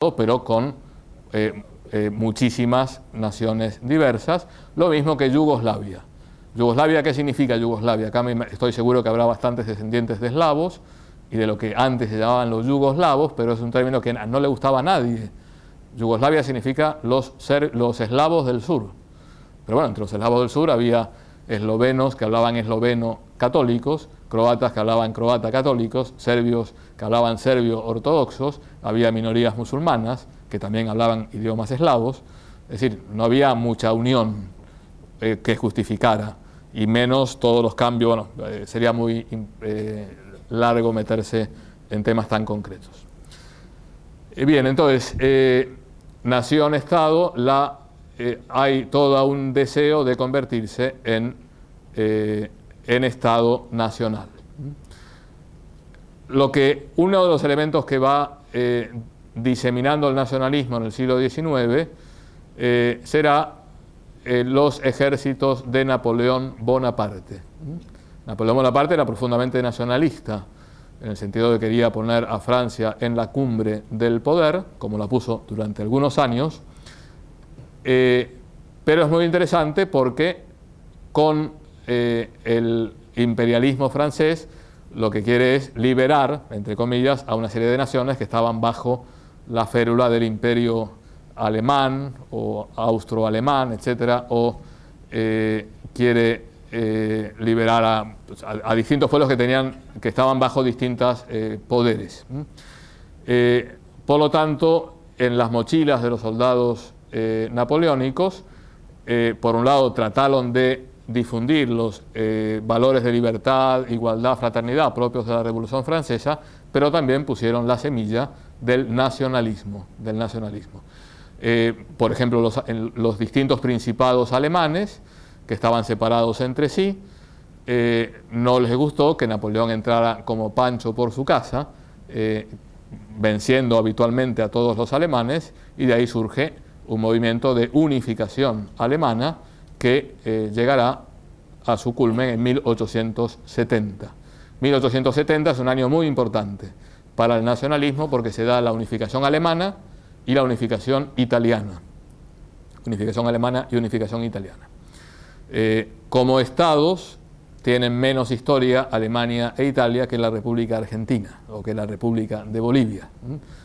pero con muchísimas naciones diversas, lo mismo que Yugoslavia. ¿Yugoslavia qué significa Yugoslavia? Acá estoy seguro que habrá bastantes descendientes de eslavos y de lo que antes se llamaban los yugoslavos, pero es un término que no le gustaba a nadie. Yugoslavia significa los eslavos del sur. Pero bueno, entre los eslavos del sur había eslovenos que hablaban esloveno católicos, croatas que hablaban croata católicos, serbios que hablaban serbio ortodoxos, había minorías musulmanas que también hablaban idiomas eslavos, es decir, no había mucha unión que justificara, y menos todos los cambios. Bueno, sería muy largo meterse en temas tan concretos. Bien, entonces, nación-estado, hay todo un deseo de convertirse en Estado nacional. Uno de los elementos que va diseminando el nacionalismo en el siglo XIX será los ejércitos de Napoleón Bonaparte. Napoleón Bonaparte era profundamente nacionalista, en el sentido de que quería poner a Francia en la cumbre del poder, como la puso durante algunos años, pero es muy interesante porque con el imperialismo francés lo que quiere es liberar, entre comillas, a una serie de naciones que estaban bajo la férula del imperio alemán o austroalemán, etcétera, o quiere liberar a distintos pueblos que estaban bajo distintos poderes. Por lo tanto, en las mochilas de los soldados napoleónicos, por un lado trataron de difundir los valores de libertad, igualdad, fraternidad propios de la Revolución Francesa, pero también pusieron la semilla del nacionalismo. Por ejemplo, los distintos principados alemanes, que estaban separados entre sí, no les gustó que Napoleón entrara como Pancho por su casa, venciendo habitualmente a todos los alemanes, y de ahí surge un movimiento de unificación alemana que llegará a su culmen en 1870. 1870 es un año muy importante para el nacionalismo porque se da la unificación alemana y la unificación italiana. Unificación alemana y unificación italiana. Como estados tienen menos historia Alemania e Italia que la República Argentina o que la República de Bolivia,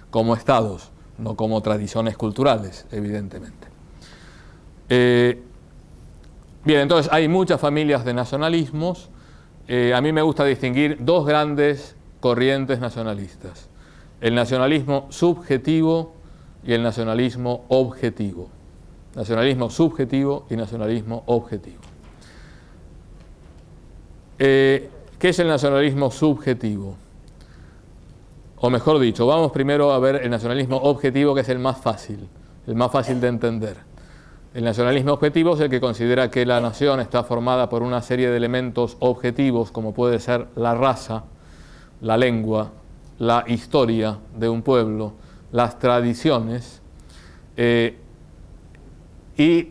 como estados, no como tradiciones culturales, evidentemente. Bien, entonces hay muchas familias de nacionalismos. A mí me gusta distinguir dos grandes corrientes nacionalistas: el nacionalismo subjetivo y el nacionalismo objetivo. Nacionalismo subjetivo y nacionalismo objetivo. ¿Qué es el nacionalismo subjetivo? O mejor dicho, vamos primero a ver el nacionalismo objetivo, que es el más fácil de entender. El nacionalismo objetivo es el que considera que la nación está formada por una serie de elementos objetivos, como puede ser la raza, la lengua, la historia de un pueblo, las tradiciones, y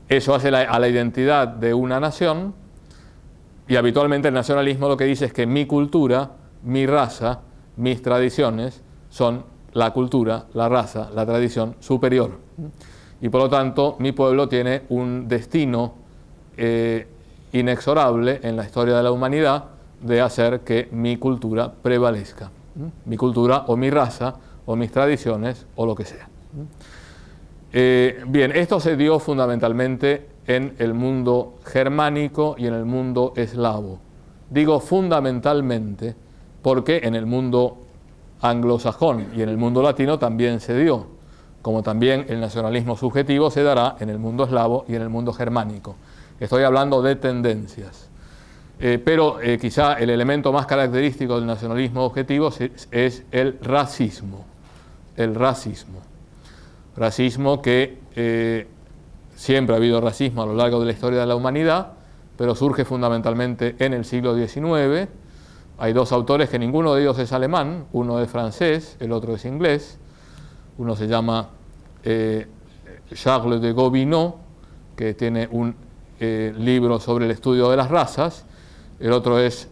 eso hace a la identidad de una nación. Y habitualmente el nacionalismo lo que dice es que mi cultura, mi raza, mis tradiciones son la cultura, la raza, la tradición superior. Y por lo tanto mi pueblo tiene un destino inexorable en la historia de la humanidad de hacer que mi cultura prevalezca. Mi cultura o mi raza o mis tradiciones o lo que sea. Bien, esto se dio fundamentalmente en el mundo germánico y en el mundo eslavo. Digo fundamentalmente porque en el mundo anglosajón y en el mundo latino también se dio, como también el nacionalismo subjetivo se dará en el mundo eslavo y en el mundo germánico. Estoy hablando de tendencias. Pero quizá el elemento más característico del nacionalismo objetivo es el racismo. El racismo. Racismo que siempre ha habido racismo a lo largo de la historia de la humanidad, pero surge fundamentalmente en el siglo XIX. Hay dos autores que ninguno de ellos es alemán, uno es francés, el otro es inglés. Uno se llama Charles de Gobineau, que tiene un libro sobre el estudio de las razas. El otro es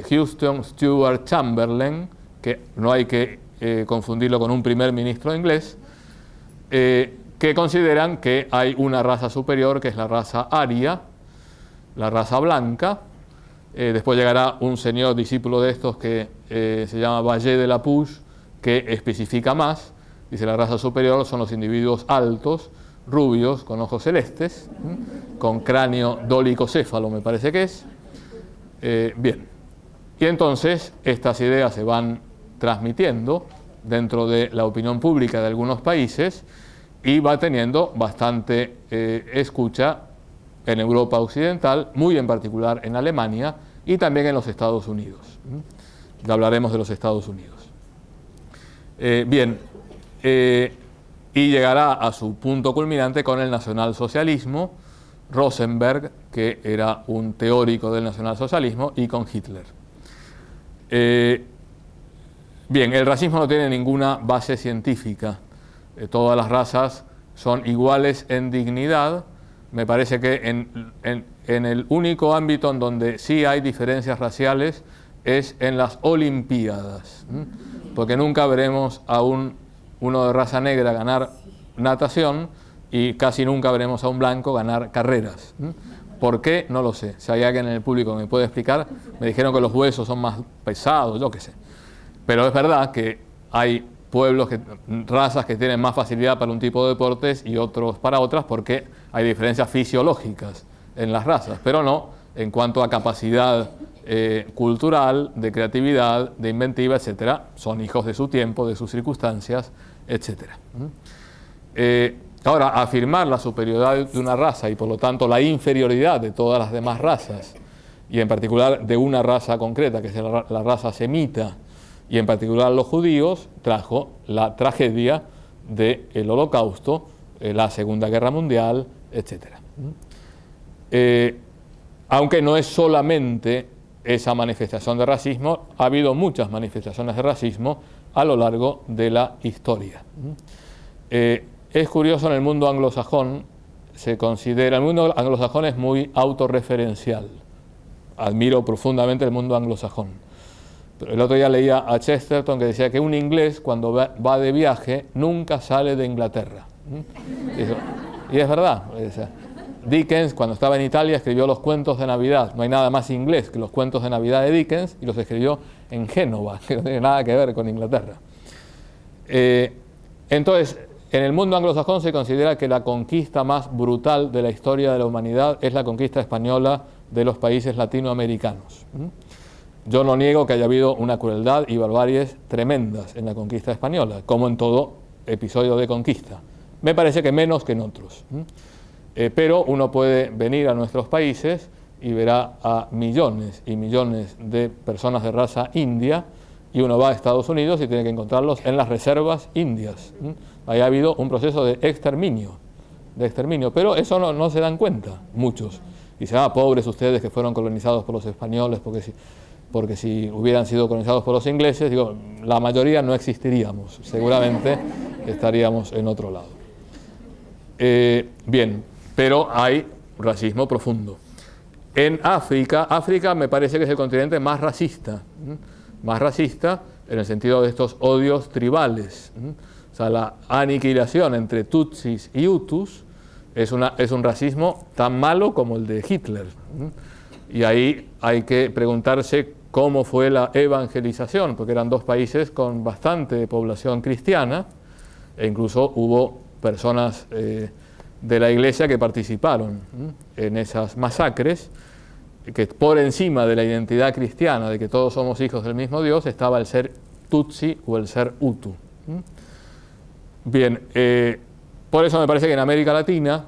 Houston Stewart Chamberlain, que no hay que confundirlo con un primer ministro inglés, que consideran que hay una raza superior, que es la raza aria, la raza blanca. Después llegará un señor discípulo de estos que se llama Vallée de la Puig, que especifica más. Dice: la raza superior son los individuos altos, rubios, con ojos celestes, con cráneo dolicocéfalo, me parece que es. Bien. Y entonces estas ideas se van transmitiendo dentro de la opinión pública de algunos países y va teniendo bastante escucha en Europa Occidental, muy en particular en Alemania y también en los Estados Unidos. Ya hablaremos de los Estados Unidos. Bien, y llegará a su punto culminante con el nacionalsocialismo, Rosenberg, que era un teórico del nacionalsocialismo, y con Hitler. Bien, el racismo no tiene ninguna base científica. Todas las razas son iguales en dignidad. Me parece que en el único ámbito en donde sí hay diferencias raciales es en las Olimpiadas, porque nunca veremos a uno de raza negra ganar natación y casi nunca veremos a un blanco ganar carreras. ¿Por qué? No lo sé. Si hay alguien en el público que me puede explicar, me dijeron que los huesos son más pesados, yo qué sé. Pero es verdad que hay pueblos, razas que tienen más facilidad para un tipo de deportes y otros para otras, porque hay diferencias fisiológicas en las razas, pero no en cuanto a capacidad cultural, de creatividad, de inventiva, etcétera. Son hijos de su tiempo, de sus circunstancias, etcétera. Ahora, afirmar la superioridad de una raza y por lo tanto la inferioridad de todas las demás razas, y en particular de una raza concreta, que es la raza semita, y en particular los judíos, trajo la tragedia del Holocausto, la Segunda Guerra Mundial, etcétera. Aunque no es solamente esa manifestación de racismo, ha habido muchas manifestaciones de racismo a lo largo de la historia. Es curioso, en el mundo anglosajón el mundo anglosajón es muy autorreferencial. Admiro profundamente el mundo anglosajón. Pero el otro día leía a Chesterton que decía que un inglés cuando va de viaje nunca sale de Inglaterra. Y es verdad. Dickens, cuando estaba en Italia, escribió los cuentos de Navidad. No hay nada más inglés que los cuentos de Navidad de Dickens, y los escribió en Génova, que no tiene nada que ver con Inglaterra. Entonces, en el mundo anglosajón se considera que la conquista más brutal de la historia de la humanidad es la conquista española de los países latinoamericanos. Yo no niego que haya habido una crueldad y barbaries tremendas en la conquista española, como en todo episodio de conquista. Me parece que menos que en otros. Pero uno puede venir a nuestros países y verá a millones y millones de personas de raza india, y uno va a Estados Unidos y tiene que encontrarlos en las reservas indias. Ahí ha habido un proceso de exterminio, pero eso no se dan cuenta muchos. Dicen: pobres ustedes que fueron colonizados por los españoles, porque si hubieran sido colonizados por los ingleses, digo, la mayoría no existiríamos, seguramente estaríamos en otro lado. Bien, pero hay racismo profundo. En África me parece que es el continente más racista en el sentido de estos odios tribales. O sea, la aniquilación entre tutsis y hutus es un racismo tan malo como el de Hitler. Y ahí hay que preguntarse cómo fue la evangelización, porque eran dos países con bastante población cristiana, e incluso hubo personas de la iglesia que participaron en esas masacres, que por encima de la identidad cristiana, de que todos somos hijos del mismo Dios, estaba el ser tutsi o el ser hutu. Bien, por eso me parece que en América Latina,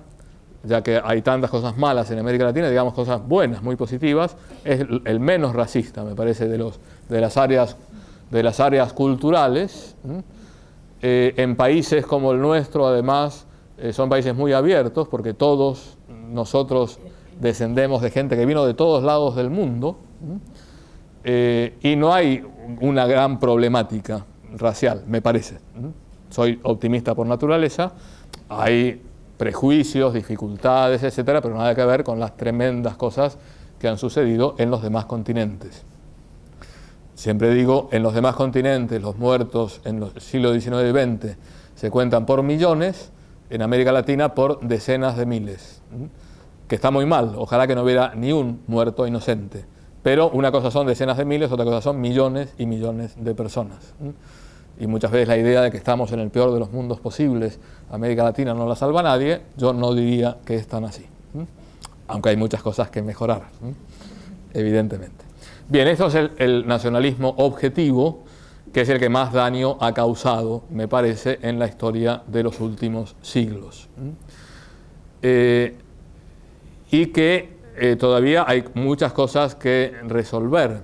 ya que hay tantas cosas malas en América Latina, digamos cosas buenas, muy positivas, es el menos racista, me parece, de las áreas culturales. En países como el nuestro, además, son países muy abiertos, porque todos nosotros descendemos de gente que vino de todos lados del mundo, y no hay una gran problemática racial, me parece. Soy optimista por naturaleza, hay prejuicios, dificultades, etcétera, pero nada que ver con las tremendas cosas que han sucedido en los demás continentes. siempre digo, en los demás continentes los muertos en los siglos XIX y XX se cuentan por millones, en América Latina por decenas de miles, que está muy mal, ojalá que no hubiera ni un muerto inocente, pero una cosa son decenas de miles, otra cosa son millones y millones de personas. Y muchas veces la idea de que estamos en el peor de los mundos posibles, América Latina no la salva nadie, yo no diría que es tan así, aunque hay muchas cosas que mejorar, evidentemente. Bien, esto es el nacionalismo objetivo, que es el que más daño ha causado, me parece, en la historia de los últimos siglos. Y que todavía hay muchas cosas que resolver.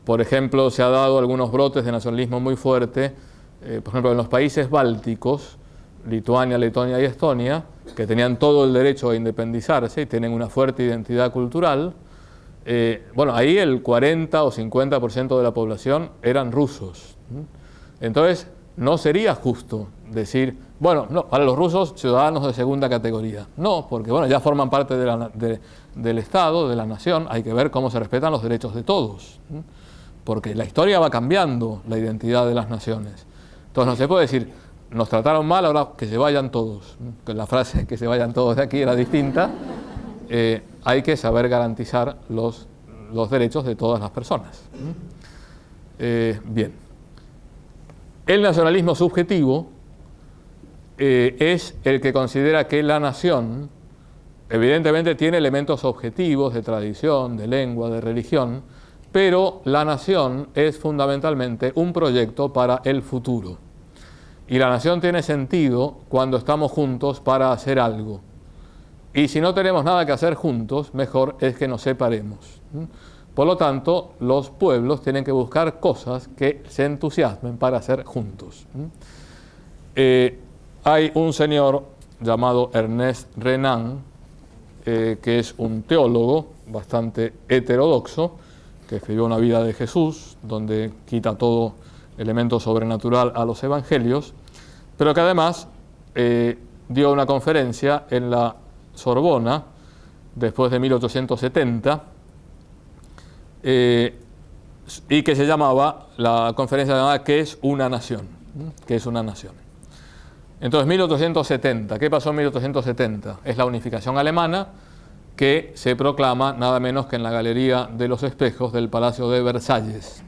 Por ejemplo, se ha dado algunos brotes de nacionalismo muy fuerte, por ejemplo, en los países bálticos, Lituania, Letonia y Estonia, que tenían todo el derecho a independizarse y tienen una fuerte identidad cultural. Bueno, ahí el 40 o 50% de la población eran rusos. Entonces, no sería justo decir, bueno, no, para los rusos, ciudadanos de segunda categoría. No, porque bueno, ya forman parte del Estado, de la nación, hay que ver cómo se respetan los derechos de todos. Porque la historia va cambiando la identidad de las naciones. Entonces, no se puede decir, nos trataron mal, ahora que se vayan todos. Que la frase que se vayan todos de aquí era distinta. Hay que saber garantizar los derechos de todas las personas. Bien. El nacionalismo subjetivo es el que considera que la nación, evidentemente, tiene elementos objetivos de tradición, de lengua, de religión, pero la nación es fundamentalmente un proyecto para el futuro. Y la nación tiene sentido cuando estamos juntos para hacer algo. Y si no tenemos nada que hacer juntos, mejor es que nos separemos. Por lo tanto, los pueblos tienen que buscar cosas que se entusiasmen para hacer juntos. Hay un señor llamado Ernest Renan, que es un teólogo bastante heterodoxo, que escribió una vida de Jesús, donde quita todo elemento sobrenatural a los evangelios, pero que además dio una conferencia en la Sorbona, después de 1870, y que se llamaba, la conferencia llamada ¿Qué es una nación? ¿Qué es una nación? Entonces, 1870, ¿qué pasó en 1870? Es la unificación alemana que se proclama nada menos que en la Galería de los Espejos del Palacio de Versalles.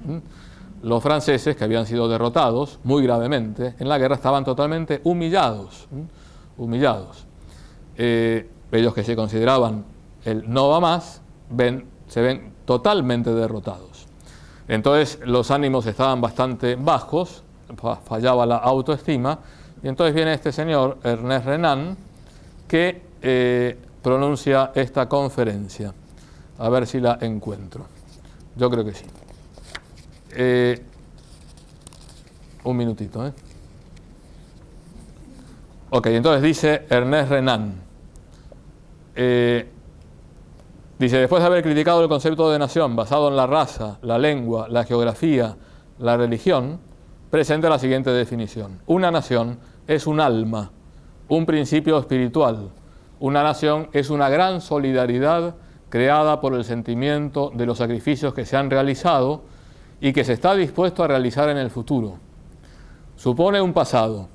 Los franceses, que habían sido derrotados muy gravemente en la guerra, estaban totalmente humillados. Ellos que se consideraban el no va más, se ven totalmente derrotados. Entonces los ánimos estaban bastante bajos, fallaba la autoestima, y entonces viene este señor, Ernest Renan, que pronuncia esta conferencia. A ver si la encuentro. Yo creo que sí. Un minutito. Ok, entonces dice Ernest Renan. Dice, después de haber criticado el concepto de nación basado en la raza, la lengua, la geografía, la religión, presenta la siguiente definición. Una nación es un alma, un principio espiritual. Una nación es una gran solidaridad creada por el sentimiento de los sacrificios que se han realizado y que se está dispuesto a realizar en el futuro. Supone un pasado,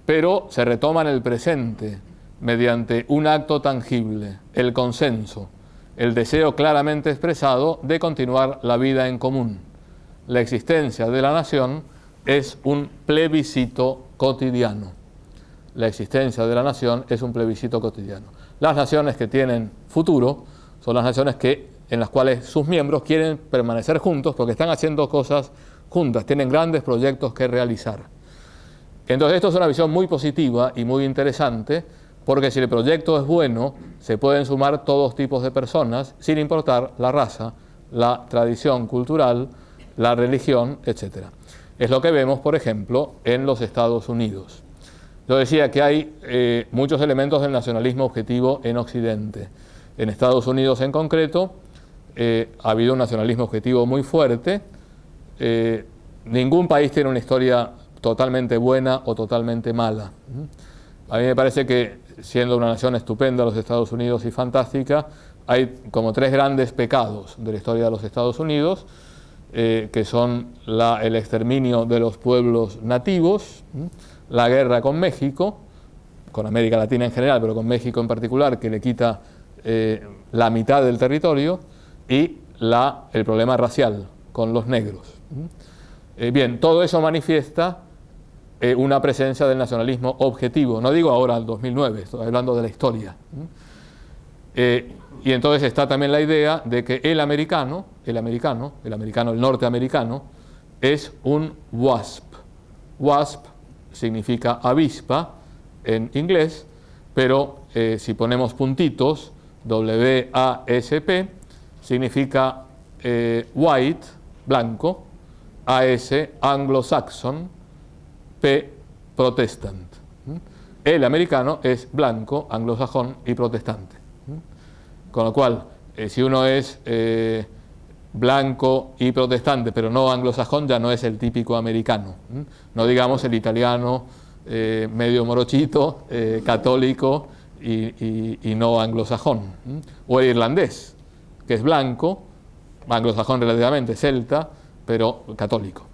pero se retoma en el presente mediante un acto tangible, el consenso, el deseo claramente expresado de continuar la vida en común. La existencia de la nación es un plebiscito cotidiano. La existencia de la nación es un plebiscito cotidiano. Las naciones que tienen futuro son las naciones en las cuales sus miembros quieren permanecer juntos porque están haciendo cosas juntas, tienen grandes proyectos que realizar. Entonces esto es una visión muy positiva y muy interesante, porque si el proyecto es bueno, se pueden sumar todos tipos de personas, sin importar la raza, la tradición cultural, la religión, etc. Es lo que vemos, por ejemplo, en los Estados Unidos. Yo decía que hay muchos elementos del nacionalismo objetivo en Occidente. En Estados Unidos en concreto, ha habido un nacionalismo objetivo muy fuerte. Ningún país tiene una historia totalmente buena o totalmente mala. A mí me parece que, siendo una nación estupenda los Estados Unidos y fantástica, hay como tres grandes pecados de la historia de los Estados Unidos. que son el exterminio de los pueblos nativos, la guerra con México, con América Latina en general, pero con México en particular, que le quita la mitad del territorio, y el problema racial con los negros. Bien, todo eso manifiesta una presencia del nacionalismo objetivo. No digo ahora, el 2009, estoy hablando de la historia. Y entonces está también la idea de que el norteamericano, es un WASP. WASP significa avispa en inglés, pero si ponemos puntitos, WASP, significa white, blanco, AS, anglo-saxon, P, protestant. El americano es blanco, anglosajón y protestante. Con lo cual, si uno es blanco y protestante, pero no anglosajón, ya no es el típico americano. No digamos el italiano medio morochito, católico y no anglosajón. O el irlandés, que es blanco, anglosajón relativamente, celta, pero católico.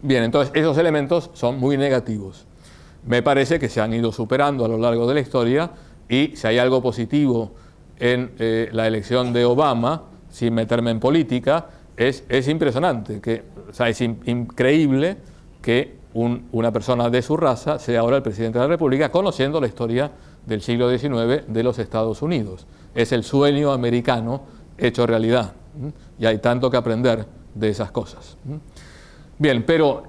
Bien, entonces esos elementos son muy negativos. Me parece que se han ido superando a lo largo de la historia, y si hay algo positivo en la elección de Obama, sin meterme en política, es impresionante, es increíble que una persona de su raza sea ahora el presidente de la República, conociendo la historia del siglo XIX de los Estados Unidos. Es el sueño americano hecho realidad, y hay tanto que aprender de esas cosas. Bien, pero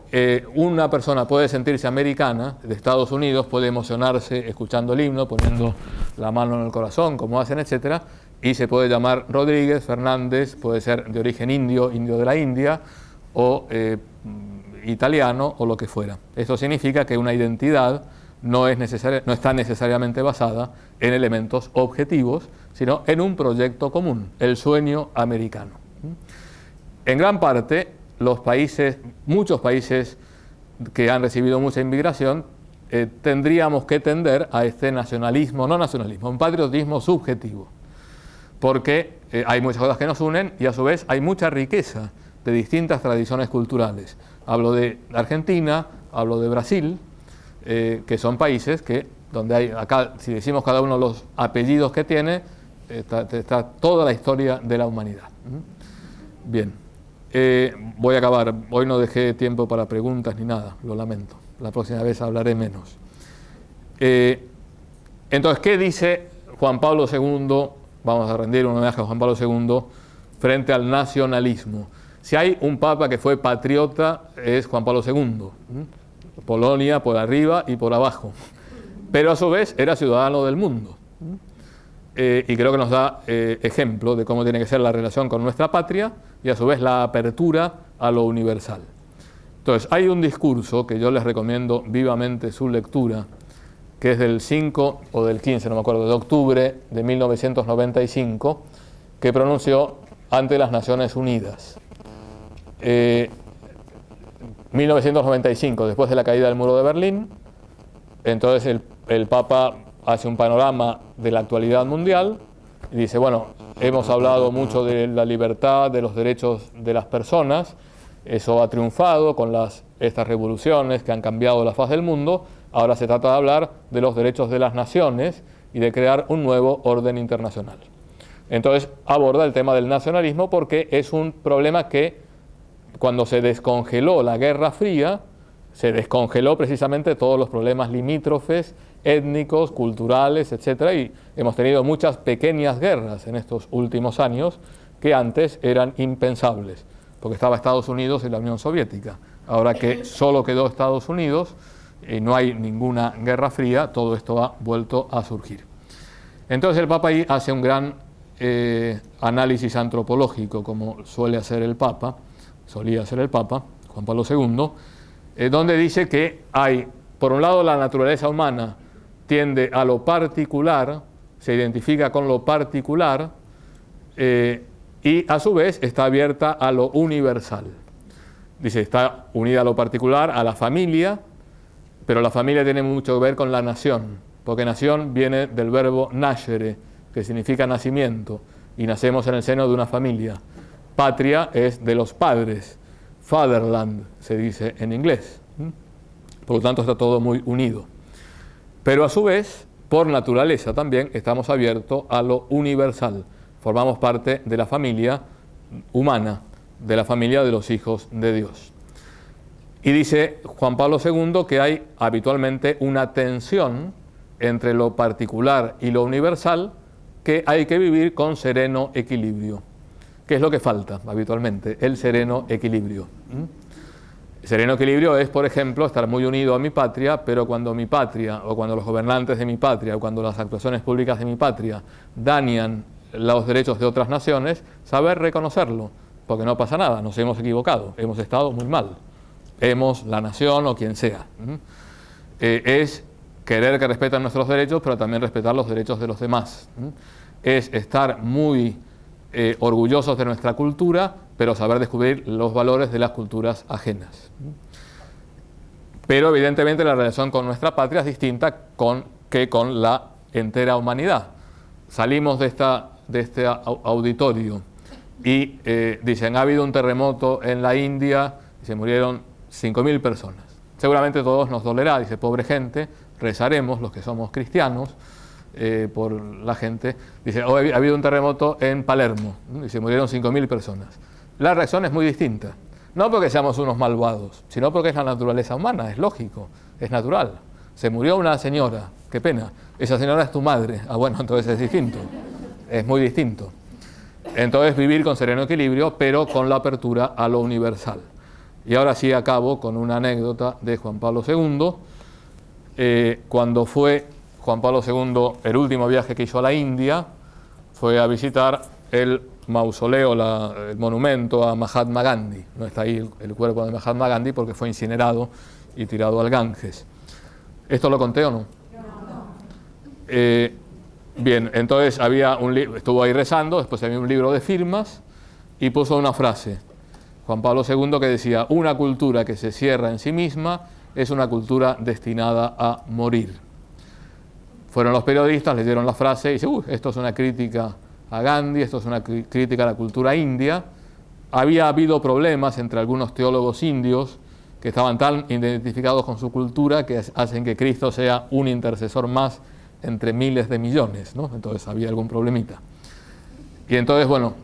una persona puede sentirse americana de Estados Unidos, puede emocionarse escuchando el himno, poniendo la mano en el corazón, como hacen, etcétera, y se puede llamar Rodríguez, Fernández, puede ser de origen indio, indio de la India, o italiano, o lo que fuera. Esto significa que una identidad no está necesariamente basada en elementos objetivos, sino en un proyecto común, el sueño americano. En gran parte, muchos países que han recibido mucha inmigración, tendríamos que tender a este nacionalismo, un patriotismo subjetivo, porque hay muchas cosas que nos unen, y a su vez hay mucha riqueza de distintas tradiciones culturales. Hablo de Argentina, hablo de Brasil, que son países donde hay, acá, si decimos cada uno los apellidos que tiene, está toda la historia de la humanidad. Bien. Voy a acabar. Hoy no dejé tiempo para preguntas ni nada, lo lamento. La próxima vez hablaré menos. Entonces, ¿qué dice Juan Pablo II? Vamos a rendir un homenaje a Juan Pablo II frente al nacionalismo. Si hay un papa que fue patriota, es Juan Pablo II. Polonia por arriba y por abajo. Pero a su vez era ciudadano del mundo. Y creo que nos da ejemplo de cómo tiene que ser la relación con nuestra patria, y a su vez la apertura a lo universal. Entonces, hay un discurso que yo les recomiendo vivamente su lectura, que es del 5 o del 15, no me acuerdo, de octubre de 1995, que pronunció ante las Naciones Unidas. 1995, después de la caída del muro de Berlín. Entonces el Papa hace un panorama de la actualidad mundial y dice, bueno, hemos hablado mucho de la libertad, de los derechos de las personas, eso ha triunfado con estas revoluciones que han cambiado la faz del mundo, ahora se trata de hablar de los derechos de las naciones y de crear un nuevo orden internacional. Entonces aborda el tema del nacionalismo porque es un problema que cuando se descongeló la Guerra Fría, se descongeló precisamente todos los problemas limítrofes, étnicos, culturales, etcétera, y hemos tenido muchas pequeñas guerras en estos últimos años que antes eran impensables, porque estaba Estados Unidos y la Unión Soviética. Ahora que solo quedó Estados Unidos y no hay ninguna Guerra Fría, todo esto ha vuelto a surgir. Entonces el Papa ahí hace un gran análisis antropológico, como solía hacer el Papa, Juan Pablo II, donde dice que hay, por un lado, la naturaleza humana tiende a lo particular, se identifica con lo particular, y a su vez está abierta a lo universal. Dice, está unida a lo particular, a la familia, pero la familia tiene mucho que ver con la nación, porque nación viene del verbo nascere, que significa nacimiento, y nacemos en el seno de una familia. patria es de los padres, fatherland se dice en inglés. Por lo tanto está todo muy unido. Pero a su vez, por naturaleza también, estamos abiertos a lo universal. Formamos parte de la familia humana, de la familia de los hijos de Dios. Y dice Juan Pablo II que hay habitualmente una tensión entre lo particular y lo universal que hay que vivir con sereno equilibrio. ¿Qué es lo que falta habitualmente? El sereno equilibrio. El sereno equilibrio es, por ejemplo, estar muy unido a mi patria, pero cuando mi patria, o cuando los gobernantes de mi patria, o cuando las actuaciones públicas de mi patria dañan los derechos de otras naciones, saber reconocerlo, porque no pasa nada, nos hemos equivocado, hemos estado muy mal, la nación o quien sea. Es querer que respeten nuestros derechos, pero también respetar los derechos de los demás. Es estar muy orgullosos de nuestra cultura, pero saber descubrir los valores de las culturas ajenas. Pero evidentemente la relación con nuestra patria es distinta que con la entera humanidad. Salimos de este auditorio y dicen, ha habido un terremoto en la India y se murieron 5.000 personas. Seguramente todos nos dolerá, dice, pobre gente, rezaremos los que somos cristianos por la gente. Dice, hoy ha habido un terremoto en Palermo y se murieron 5.000 personas. La reacción es muy distinta, no porque seamos unos malvados, sino porque es la naturaleza humana, es lógico, es natural. Se murió una señora, qué pena, esa señora es tu madre, bueno, entonces es distinto, es muy distinto. Entonces vivir con sereno equilibrio, pero con la apertura a lo universal. Y ahora sí acabo con una anécdota de Juan Pablo II. Cuando fue Juan Pablo II, el último viaje que hizo a la India, fue a visitar el mausoleo, el monumento a Mahatma Gandhi. No está ahí el cuerpo de Mahatma Gandhi porque fue incinerado y tirado al Ganges. ¿Esto lo conté o no? Bien, entonces estuvo ahí rezando, después había un libro de firmas y puso una frase, Juan Pablo II, que decía, una cultura que se cierra en sí misma es una cultura destinada a morir. Fueron los periodistas, leyeron la frase y dicen, esto es una crítica a Gandhi, esto es una crítica a la cultura india. Había habido problemas entre algunos teólogos indios que estaban tan identificados con su cultura que hacen que Cristo sea un intercesor más entre miles de millones, ¿no? Entonces había algún problemita. Y entonces, bueno,